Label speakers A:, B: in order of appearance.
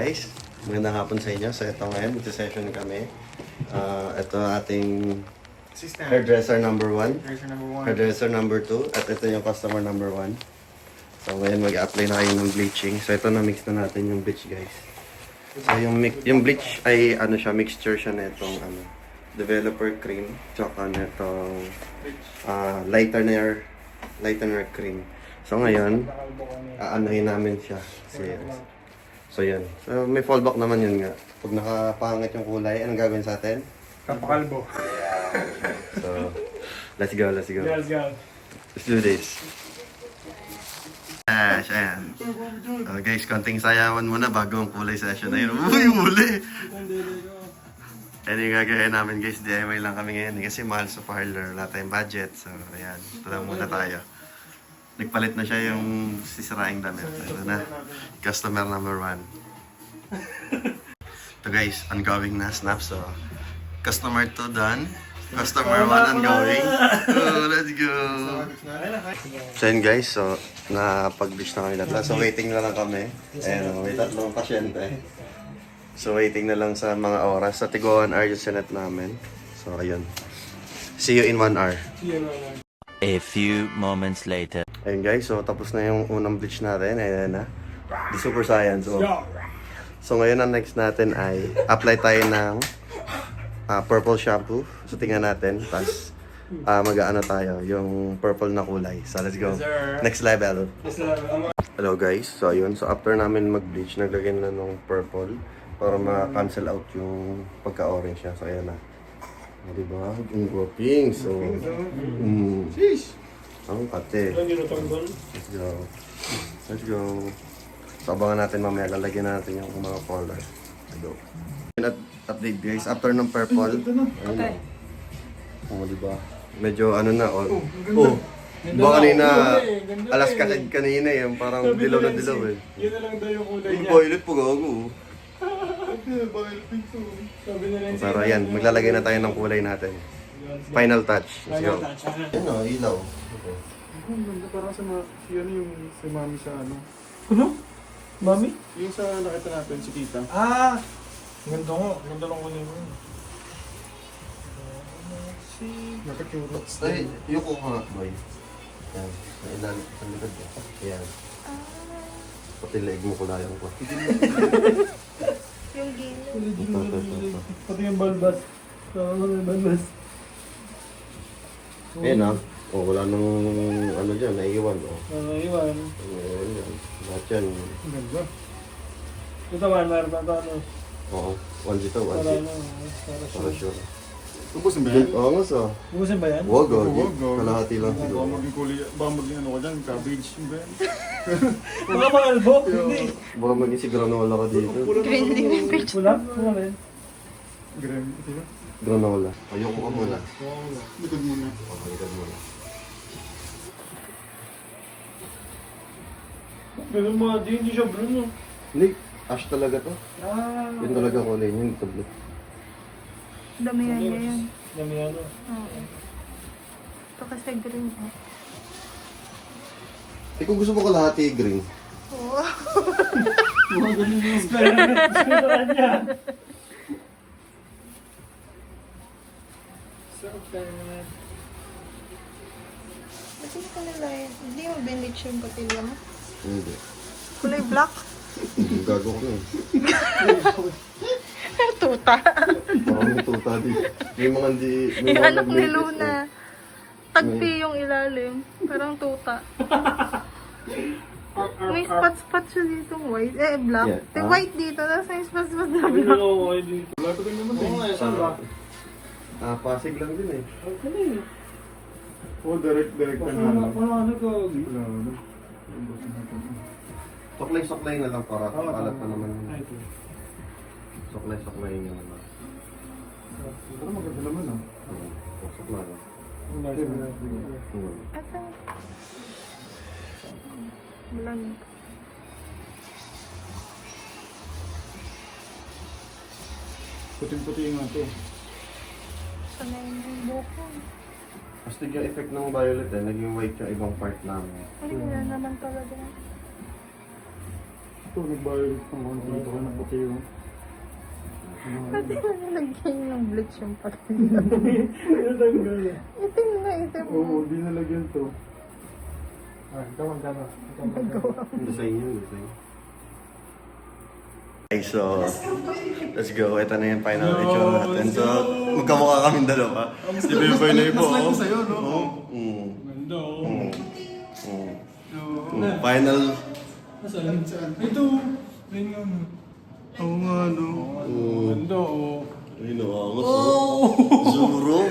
A: guys, magandang hapon sa inyo. So ito ngayon, magsa-session kami. Ito ating hairdresser number 1, hairdresser number 2, at ito yung customer number 1. So ngayon mag-apply na kayo ng bleaching. So ito na-mix na natin yung bleach guys. So yung bleach ay ano siya, mixture siya na itong developer cream, tsaka na itong lightener cream. So ngayon, aanohin namin siya. So yan. So may fallback naman yun nga. Pag nakapangit yung kulay, anong gagawin sa atin?
B: Kapakalbo.
A: So, let's go.
B: Let's go.
A: Let's do this. Ayan. Guys, konting sayawan muna bago ang kulay session na yun. Uy, uli! Yan yung gagawin namin guys. DIY lang kami ngayon kasi mahal sa parlor. Wala tayong budget. So, ayan. Ito lang muna tayo. Nagpalit na siya yung sisiraing damit. Ito na. Customer number 1. Ito guys, ongoing na snap. So, customer 2 done. Customer 1 ongoing. Oh, let's go! So yun guys, so napag-bleach na kami lahat. So waiting na lang kami. Ayan, may tatlong pasyente. So waiting na lang sa mga oras. Sa tigo 1 hour yung sinet namin. So ayun. See you in 1 hour.
C: A few moments later.
A: Ayun guys, so tapos na yung unang bleach natin. Ayan na. The Super Science. So ngayon ang next natin ay apply tayo ng purple shampoo. So tingnan natin. Tapos mag-aano tayo, yung purple na kulay. So let's go. Next level. Hello guys. So ayun. So after namin mag-bleach, naglagay na ng purple para ma-cancel out yung pagka-orange siya. So ayan na. Diba? Ang grouping. So, ang kate. Let's go. Let's go. So, abangan natin mamaya. Lalagyan natin yung mga color. Let's go. Update guys. After ng purple. Ayun na. Oh, diba? Medyo ano na. Baka kanina, alas kasi kanina eh. Parang dilaw na dilaw eh.
B: Yun na lang daw yung kulay
A: Yung
B: niya.
A: violet po gago. Pero yan, maglalagay na tayo ng kulay natin. Final touch. Let's go. Ayun o, ilaw.
B: Ang ganda parang sa yun yung si Mami sa ano.
D: Ano? Mami?
B: Yung sa nakita natin si Tita.
D: Ah! Ganda nga. Ganda lang ko yun.
B: Nakachurot.
A: Ay, yung ko nga, boy. Yan. Nailalit sa likod ko. Yan. Pati leg mo kulayang ko.
E: Yung gilid.
D: Pati yung balbas. Yung balbas.
A: Ayan ah. Oh, wala nang ano dyan, naiiwan. Oh.
D: Iwan.
A: Ayan yan. Lahat yan.
D: Ang ganda. Ito man, meron pa ito ano.
A: Oo. One dito, one
D: Para
A: dito.
D: ano.
A: Para sure.
B: Ubus na ba yan?
A: Oo nga sa.
D: Ubusin ba yan?
A: Wag oh.
B: Wag, oh.
A: Kalahati lang
B: Baka
A: siguro.
B: maging kulay, baka maging ano ka dyan, cabbage. Yung ba yan?
D: Wala mga albo? Hindi.
A: Baka maging si granola ka dito.
E: Green din yung picture.
D: Wala? Wala rin.
B: Graham, ito ba?
A: Granola. Ayoko ka muna.
B: Likod muna.
A: Pakalikan muna.
D: Ganun mo, hindi siya blue no.
A: Hindi. Ash talaga to.
D: Ah.
A: Yun talaga kulay niya. Ito blue.
E: Damihan niya yun.
D: Dami ano.
E: Oo. Ito kasi green eh.
A: Eh kung gusto mo kalahati green.
E: Oo.
D: Mga ganun yung experiment niya. So, experiment.
E: Ba't hindi ka nila yun? Hindi mo binitch yung patilya mo?
A: Hindi.
E: Kulay black?
A: Gago ko na eh.
E: Tuta.
A: Parang may tuta di. May mga hindi... May
E: Yung
A: mga
E: anak ni
A: nag-latest,
E: Luna. Tagpi yung ilalim. Parang tuta. May spot-spot siya dito white. Eh, black.
A: Yeah.
E: The white dito. Tapos may spot-spot na
D: Hindi
E: black.
D: na ako kayo dito.
B: Wala ko din naman
D: Oo nga,
B: eh.
D: saan ba?
A: Pasig lang din eh.
D: Okay.
B: Oo, direct ka na.
D: Ano ko?
B: Wala, ano. Ubus na natin.
A: Soklay-soklay na lang para kalat pa naman.
D: Ay, ito.
A: Soklay-soklay yung naman.
B: Pero maganda naman ah.
A: Soklay lang.
D: Wala siya.
E: Ito. Blonde.
B: Puting-puti nga to.
E: Sanay yung buko.
A: Astig yung effect ng violet eh. Naging white yung ibang part namin.
E: Ay, wala naman talaga.
B: ito, nagbayad ng ano dito ka ng puti yung...
E: Pati na nilagyan ng bleach yung pati.
B: Natanggal.
E: Itim na itim.
B: Oo, di nalagyan to. Ay, tama.
A: Design yun, design. Okay, so, let's go. Ito na yung final itsura natin. So, magkamukha kaming dalawa. Si Beboy na ipo.
B: Mas like ko sa'yo, no?
D: Ganda oh.
A: Final.
D: Saan? Ito. Ayun nga mo.
A: Oo nga, no?
D: Ganda oh.
A: Ay, nakangas. Zuro.